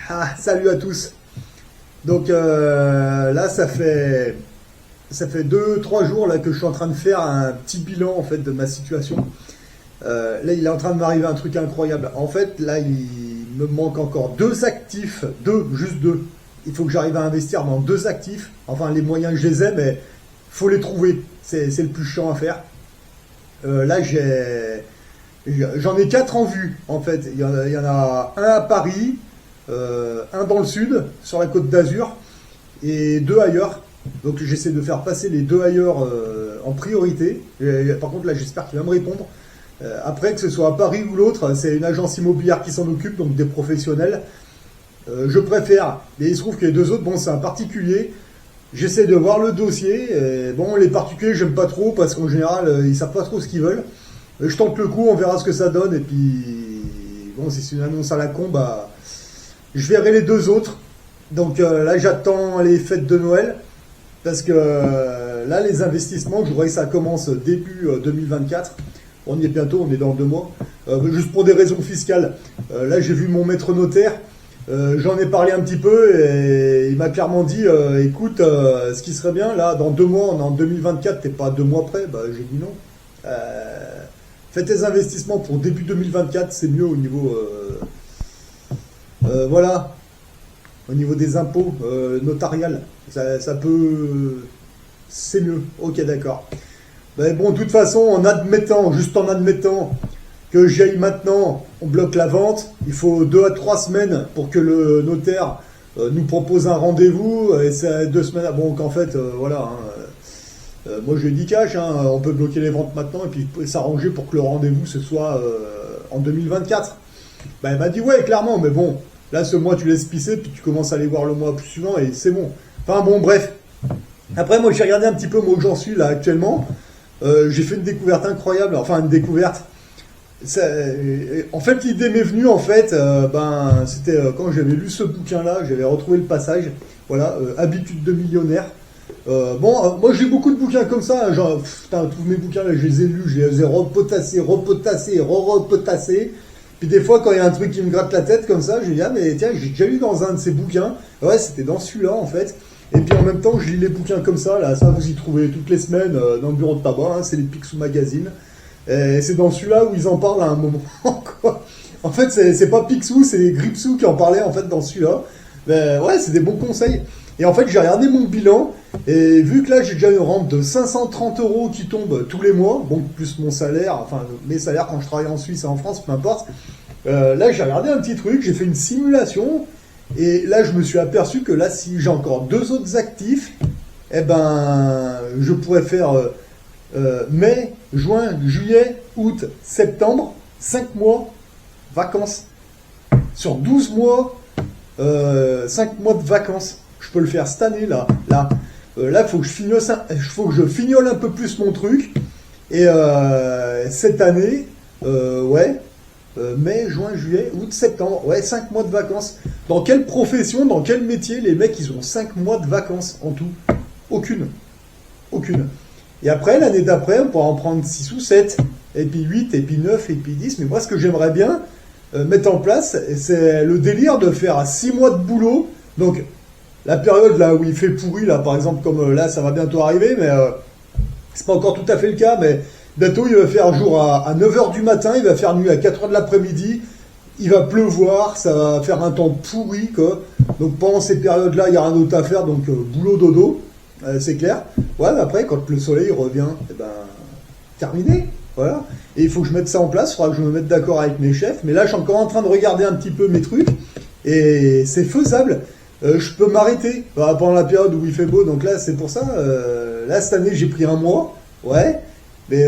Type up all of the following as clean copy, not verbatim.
Ah, salut à tous. Donc là, ça fait 2, 3 jours là que je suis en train de faire un petit bilan en fait de ma situation. Là, il est en train de m'arriver un truc incroyable. En fait, là, il me manque encore deux actifs, juste deux. Il faut que j'arrive à investir dans deux actifs. Enfin, les moyens, je les ai, mais faut les trouver. C'est le plus chiant à faire. Là, j'en ai quatre en vue, en fait. Il y en a un à Paris, un dans le sud, sur la côte d'Azur, et deux ailleurs. Donc j'essaie de faire passer les deux ailleurs en priorité. Par contre, là, j'espère qu'il va me répondre. Après, que ce soit à Paris ou l'autre, c'est une agence immobilière qui s'en occupe, donc des professionnels. Je préfère, mais il se trouve que les deux autres, bon, c'est un particulier. J'essaie de voir le dossier. Bon, les particuliers, j'aime pas trop parce qu'en général, ils savent pas trop ce qu'ils veulent. Je tente le coup, on verra ce que ça donne. Et puis, bon, si c'est une annonce à la con, bah, je verrai les deux autres. Donc là, j'attends les fêtes de Noël. Parce que là, les investissements, je voudrais que ça commence début 2024. On y est bientôt, on est dans 2 mois. Juste pour des raisons fiscales. Là, j'ai vu mon maître notaire. J'en ai parlé un petit peu et il m'a clairement dit écoute, ce qui serait bien, là, dans 2 mois, on est en 2024, t'es pas 2 mois près. Bah, j'ai dit non. Fais tes investissements pour début 2024, c'est mieux au niveau. Voilà. Au niveau des impôts notarial. Ça peut. C'est mieux. Ok, d'accord. Ben bon, de toute façon, juste en admettant que j'y aille maintenant, on bloque la vente. Il faut 2 à 3 semaines pour que le notaire nous propose un rendez-vous. Et c'est 2 semaines. Bon, qu'en fait, voilà. Moi, je lui ai dit cash. On peut bloquer les ventes maintenant et puis s'arranger pour que le rendez-vous ce soit en 2024. Ben, elle m'a dit ouais, clairement. Mais bon, là, ce mois, tu laisses pisser puis tu commences à aller voir le mois suivant et c'est bon. Enfin, bon, bref. Après, moi, j'ai regardé un petit peu moi où j'en suis là actuellement. J'ai fait une découverte incroyable. Enfin, une découverte. En fait, l'idée m'est venue, en fait, c'était quand j'avais lu ce bouquin-là, j'avais retrouvé le passage, voilà, Habitudes de millionnaire. Moi j'ai beaucoup de bouquins comme ça, genre, putain, tous mes bouquins, là, je les ai lus, je les ai repotassés, repotassés. Puis des fois, quand il y a un truc qui me gratte la tête comme ça, je dis, ah, mais tiens, j'ai déjà lu dans un de ces bouquins. Ouais, c'était dans celui-là, en fait. Et puis en même temps, je lis les bouquins comme ça, ça vous y trouvez toutes les semaines dans le bureau de tabac, c'est les Picsou Magazine. Et c'est dans celui-là où ils en parlent à un moment, quoi. En fait, c'est pas Picsou, c'est Gripsou qui en parlait, en fait, dans celui-là. Mais ouais, c'est des bons conseils. Et en fait, j'ai regardé mon bilan, et vu que là, j'ai déjà une rente de 530 € qui tombe tous les mois, bon, plus mon salaire, enfin, mes salaires quand je travaille en Suisse et en France, peu importe. Là, j'ai regardé un petit truc, j'ai fait une simulation, et là, je me suis aperçu que là, si j'ai encore 2 autres actifs, eh ben, je pourrais faire mai, juin, juillet, août, septembre, 5 mois, vacances. Sur 12 mois, 5 mois de vacances. Je peux le faire cette année, là. Là, il faut que je fignole un peu plus mon truc. Et cette année, ouais, mai, juin, juillet, août, septembre. Ouais, 5 mois de vacances. Dans quelle profession, dans quel métier, les mecs, ils ont 5 mois de vacances en tout? Aucune. Aucune. Et après, l'année d'après, on pourra en prendre 6 ou 7. Et puis 8, et puis 9, et puis 10. Mais moi, ce que j'aimerais bien mettre en place, c'est le délire de faire 6 mois de boulot. Donc, la période là où il fait pourri, là, par exemple, comme là, ça va bientôt arriver, mais c'est pas encore tout à fait le cas, mais bientôt, il va faire jour à 9 h du matin, il va faire nuit à 4 h de l'après-midi, il va pleuvoir, ça va faire un temps pourri, quoi. Donc, pendant ces périodes-là, il n'y a rien d'autre à faire, donc boulot dodo, c'est clair. Ouais, mais après, quand le soleil revient, eh ben, terminé, voilà. Et il faut que je mette ça en place, il faudra que je me mette d'accord avec mes chefs, mais là, je suis encore en train de regarder un petit peu mes trucs, et c'est faisable. Je peux m'arrêter pendant la période où il fait beau, donc là c'est pour ça. Là cette année j'ai pris un mois, ouais. Mais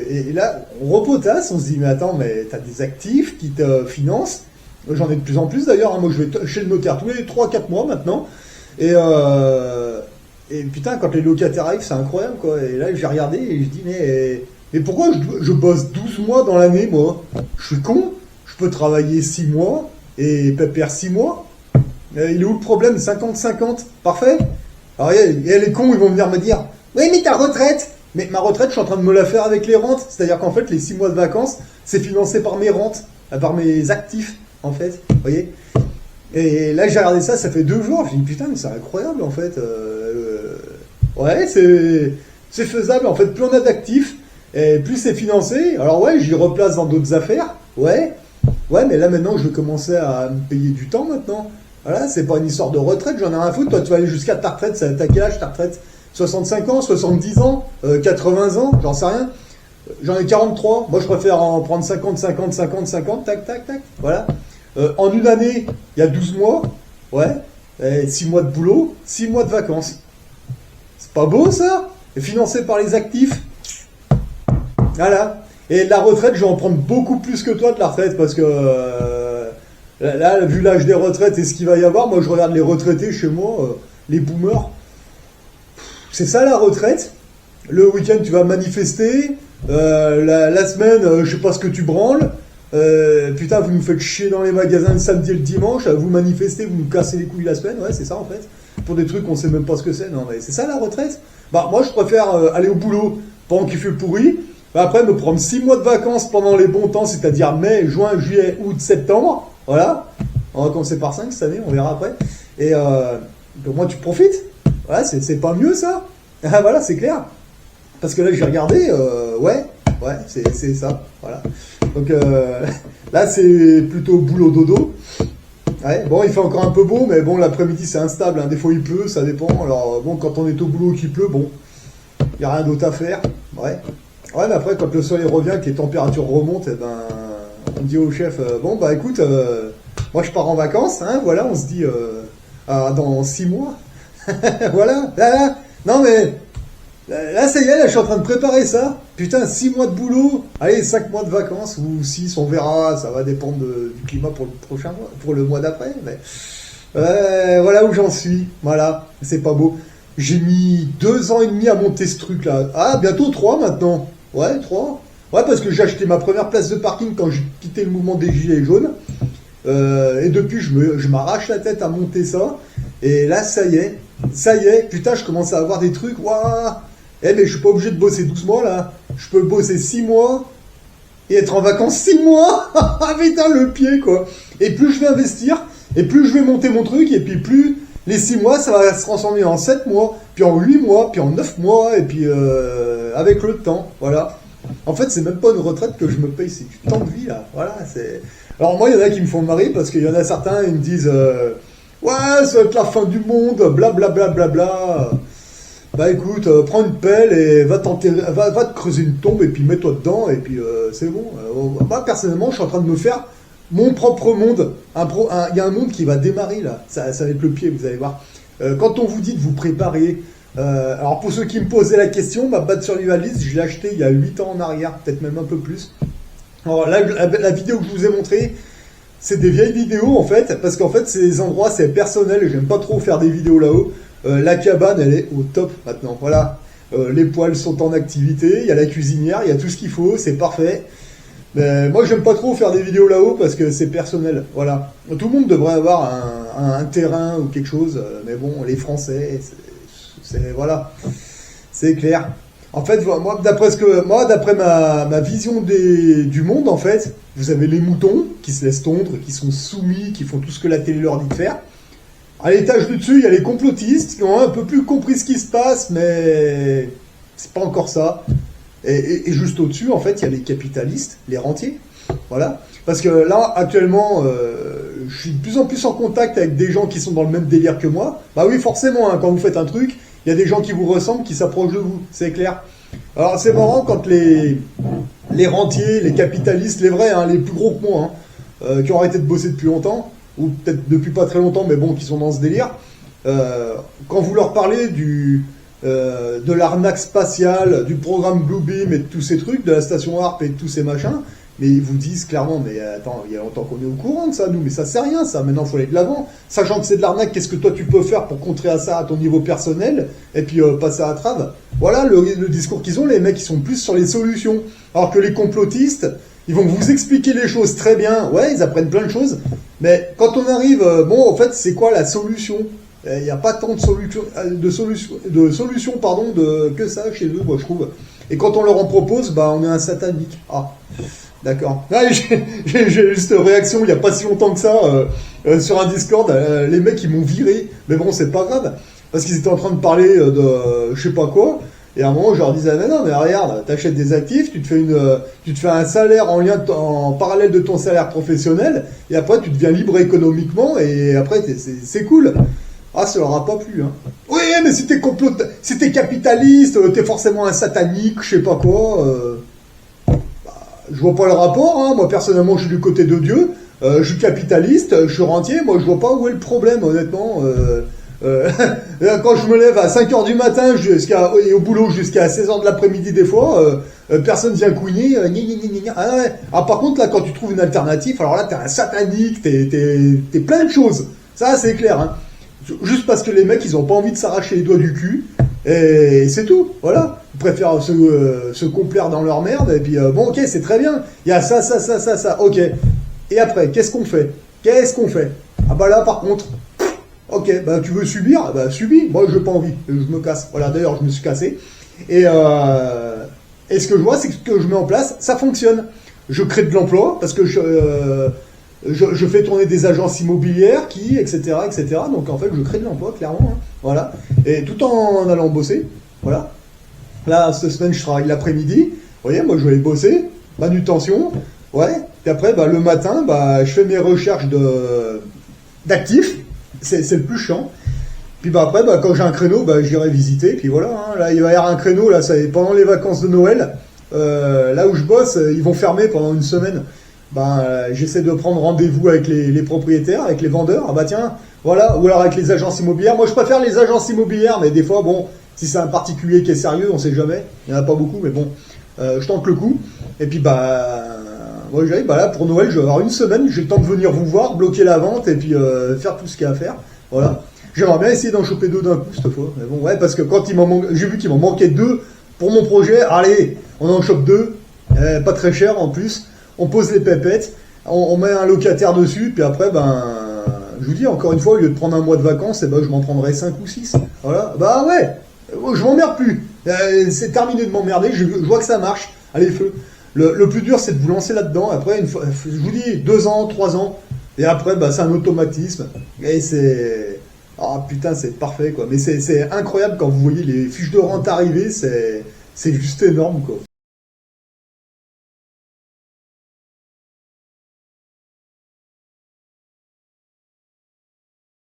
et là on repotasse, on se dit mais attends, mais t'as des actifs qui te financent. J'en ai de plus en plus d'ailleurs. Moi je vais chez le notaire tous les 3-4 mois maintenant. Et putain quand les locataires arrivent c'est incroyable quoi. Et là j'ai regardé et je dis mais pourquoi je bosse 12 mois dans l'année moi? Je suis con. Je peux travailler 6 mois et pépère 6 mois. Il est où le problème? 50-50, parfait. Alors, il y a les cons, ils vont venir me dire oui, mais ta retraite. Mais ma retraite, je suis en train de me la faire avec les rentes. C'est-à-dire qu'en fait, les 6 mois de vacances, c'est financé par mes rentes, par mes actifs, en fait. Vous voyez? Et là, j'ai regardé ça, ça fait 2 jours. J'ai dit, putain, mais c'est incroyable, en fait. Ouais, c'est faisable. En fait, plus on a d'actifs, et plus c'est financé. Alors ouais, j'y replace dans d'autres affaires. Ouais. Ouais, mais là, maintenant, je vais commencer à me payer du temps, maintenant. Voilà, c'est pas une histoire de retraite, j'en ai rien à foutre. Toi, tu vas aller jusqu'à ta retraite, ça t'as quel âge, ta retraite? 65 ans, 70 ans, 80 ans, j'en sais rien. J'en ai 43. Moi, je préfère en prendre 50, 50, 50, 50, tac, tac, tac. Voilà. En une année, il y a 12 mois. Ouais. Et 6 mois de boulot, 6 mois de vacances. C'est pas beau, ça? Et financé par les actifs. Voilà. Et la retraite, je vais en prendre beaucoup plus que toi de la retraite parce que là, vu l'âge des retraites et ce qu'il va y avoir, moi, je regarde les retraités chez moi, les boomers. C'est ça la retraite. Le week-end, tu vas manifester. La semaine, je sais pas ce que tu branles. Putain, vous nous faites chier dans les magasins le samedi et le dimanche. Vous manifestez, vous nous cassez les couilles la semaine. Ouais, c'est ça en fait. Pour des trucs qu'on sait même pas ce que c'est. Non, mais c'est ça la retraite. Bah, moi, je préfère aller au boulot pendant qu'il fait pourri. Bah, après, me prendre 6 mois de vacances pendant les bons temps, c'est-à-dire mai, juin, juillet, août, septembre. Voilà. On va commencer par 5 cette année, on verra après. Et au moins, tu profites. Voilà, c'est pas mieux ça. Ah, voilà, c'est clair. Parce que là, j'ai regardé, ouais, c'est ça, voilà. Donc là, c'est plutôt boulot dodo. Ouais, bon, il fait encore un peu beau, mais bon, l'après-midi, c'est instable, hein. Des fois, il pleut, ça dépend. Alors, bon, quand on est au boulot qu'il pleut, bon, il n'y a rien d'autre à faire. Ouais. Ouais, mais après, quand le soleil revient, que les températures remontent, eh ben, on dit au chef, bon, bah écoute, moi, je pars en vacances, hein, voilà, on se dit, dans 6 mois. Voilà. Là, non, mais... Là, ça y est, là, je suis en train de préparer ça. Putain, 6 mois de boulot. Allez, 5 mois de vacances, ou 6, on verra. Ça va dépendre du climat pour le prochain mois, pour le mois d'après. Mais voilà où j'en suis. Voilà, c'est pas beau. J'ai mis 2 ans et demi à monter ce truc-là. Ah, bientôt 3 maintenant. Ouais, 3. Ouais, parce que j'ai acheté ma première place de parking quand j'ai quitté le mouvement des Gilets jaunes. Et depuis, je m'arrache la tête à monter ça. Et là, ça y est. Putain, je commence à avoir des trucs. Waouh! Eh, mais je suis pas obligé de bosser 12 mois, là. Je peux bosser 6 mois et être en vacances 6 mois. Ah, putain, le pied, quoi. Et plus je vais investir, et plus je vais monter mon truc, et puis plus les 6 mois, ça va se transformer en 7 mois, puis en 8 mois, puis en 9 mois, et puis avec le temps, voilà. En fait, c'est même pas une retraite que je me paye, c'est du temps de vie, là. Voilà, c'est... Alors moi, il y en a qui me font marrer, parce qu'il y en a certains, ils me disent ouais, ça va être la fin du monde, blablabla, bla, bla, bla. Bah écoute, prends une pelle et va te creuser une tombe et puis mets-toi dedans et puis c'est bon. Moi personnellement, je suis en train de me faire mon propre monde. Il y a un monde qui va démarrer là. Ça va être le pied, vous allez voir. Quand on vous dit de vous préparer, alors pour ceux qui me posaient la question, ma Bad Survivalist, je l'ai acheté il y a 8 ans en arrière, peut-être même un peu plus. Alors là, la vidéo que je vous ai montrée, c'est des vieilles vidéos en fait, parce qu'en fait ces endroits c'est personnel et j'aime pas trop faire des vidéos là-haut. La cabane, elle est au top maintenant. Voilà, les poêles sont en activité, il y a la cuisinière, il y a tout ce qu'il faut, c'est parfait. Mais moi, j'aime pas trop faire des vidéos là-haut parce que c'est personnel. Voilà, tout le monde devrait avoir un terrain ou quelque chose. Mais bon, les Français, voilà, c'est clair. En fait, moi, d'après ma vision du monde, en fait, vous avez les moutons qui se laissent tondre, qui sont soumis, qui font tout ce que la télé leur dit de faire. À l'étage du dessus, il y a les complotistes qui ont un peu plus compris ce qui se passe, mais c'est pas encore ça. Et juste au-dessus, en fait, il y a les capitalistes, les rentiers. Voilà. Parce que là, actuellement, je suis de plus en plus en contact avec des gens qui sont dans le même délire que moi. Bah oui, forcément, hein, quand vous faites un truc, il y a des gens qui vous ressemblent, qui s'approchent de vous, c'est clair. Alors c'est marrant quand les rentiers, les capitalistes, les vrais, hein, les plus gros que moi, hein, qui ont arrêté de bosser depuis longtemps, ou peut-être depuis pas très longtemps, mais bon, qui sont dans ce délire, quand vous leur parlez de l'arnaque spatiale, du programme Bluebeam et de tous ces trucs, de la station Harp et de tous ces machins, mais ils vous disent clairement, mais attends, il y a longtemps qu'on est au courant de ça, nous, mais ça c'est rien, ça, maintenant il faut aller de l'avant. Sachant que c'est de l'arnaque, qu'est-ce que toi tu peux faire pour contrer à ça à ton niveau personnel, et puis passer à la trave. Voilà le discours qu'ils ont, les mecs, ils sont plus sur les solutions. Alors que les complotistes, ils vont vous expliquer les choses très bien, ouais, ils apprennent plein de choses, mais quand on arrive, bon, en fait, c'est quoi la solution? Il n'y a pas tant de solutions pardon, que ça chez eux, moi je trouve. Et quand on leur en propose, bah on est un satanique. Ah, d'accord. Ah, j'ai eu cette réaction il n'y a pas si longtemps que ça sur un Discord. Les mecs ils m'ont viré, mais bon c'est pas grave parce qu'ils étaient en train de parler de je sais pas quoi. Et à un moment je leur disais mais non mais regarde, t'achètes des actifs, tu te fais un salaire en parallèle de ton salaire professionnel et après tu deviens libre économiquement et après c'est cool. Ah, ça leur a pas plu, hein. Oui, mais si t'es capitaliste, t'es forcément un satanique, je sais pas quoi. Je vois pas le rapport, hein. Moi, personnellement, je suis du côté de Dieu. Je suis capitaliste, je suis rentier. Moi, je vois pas où est le problème, honnêtement. Quand je me lève à 5 heures du matin et au boulot jusqu'à 16 heures de l'après-midi, des fois, personne vient couiner. Ah, ouais. Ah, par contre, là, quand tu trouves une alternative, alors là, t'es un satanique, t'es plein de choses. Ça, c'est clair, hein. Juste parce que les mecs, ils ont pas envie de s'arracher les doigts du cul. Et c'est tout, voilà. Ils préfèrent se complaire dans leur merde. Et puis, bon, ok, c'est très bien. Il y a ça, ok. Et après, qu'est-ce qu'on fait? Ah bah là, par contre, ok, bah tu veux subir? Bah subis. Moi, j'ai pas envie. Je me casse. Voilà, d'ailleurs, je me suis cassé. Et ce que je vois, c'est que ce que je mets en place, ça fonctionne. Je crée de l'emploi parce que je fais tourner des agences immobilières etc. Donc en fait, je crée de l'emploi, clairement. Hein. Voilà. Et tout en allant bosser. Voilà. Là, cette semaine, je travaille l'après-midi. Vous voyez, moi, je vais aller bosser. Manutention. Ouais. Et après, bah, le matin, bah, je fais mes recherches d'actifs. C'est le plus chiant. Puis bah, après, bah, quand j'ai un créneau, bah, j'irai visiter. Puis voilà. Hein. Là, il va y avoir un créneau. Là, pendant les vacances de Noël. Là où je bosse, ils vont fermer pendant une semaine. J'essaie de prendre rendez-vous avec les propriétaires, avec les vendeurs. Ah bah tiens, voilà, ou alors avec les agences immobilières. Moi, je préfère les agences immobilières, mais des fois, bon, si c'est un particulier qui est sérieux, on sait jamais. Il n'y en a pas beaucoup, mais bon, je tente le coup. Et puis, moi, j'arrive, là, pour Noël, je vais avoir une semaine, j'ai le temps de venir vous voir, bloquer la vente et puis faire tout ce qu'il y a à faire. Voilà. J'aimerais bien essayer d'en choper 2 d'un coup cette fois. Mais bon, ouais, parce que quand j'ai vu qu'il m'en manquait 2 pour mon projet, allez, on en chope 2, pas très cher en plus. On pose les pépettes, on met un locataire dessus, puis après, je vous dis, encore une fois, au lieu de prendre un mois de vacances, je m'en prendrai 5 ou 6. Voilà. Bah ouais, je m'emmerde plus. C'est terminé de m'emmerder, je vois que ça marche. Allez, feu. Le plus dur, c'est de vous lancer là-dedans. Après, une fois, je vous dis, 2 ans, 3 ans, et après, c'est un automatisme. Et c'est... Ah putain, c'est parfait, quoi. Mais c'est incroyable quand vous voyez les fiches de rente arriver, c'est juste énorme, quoi.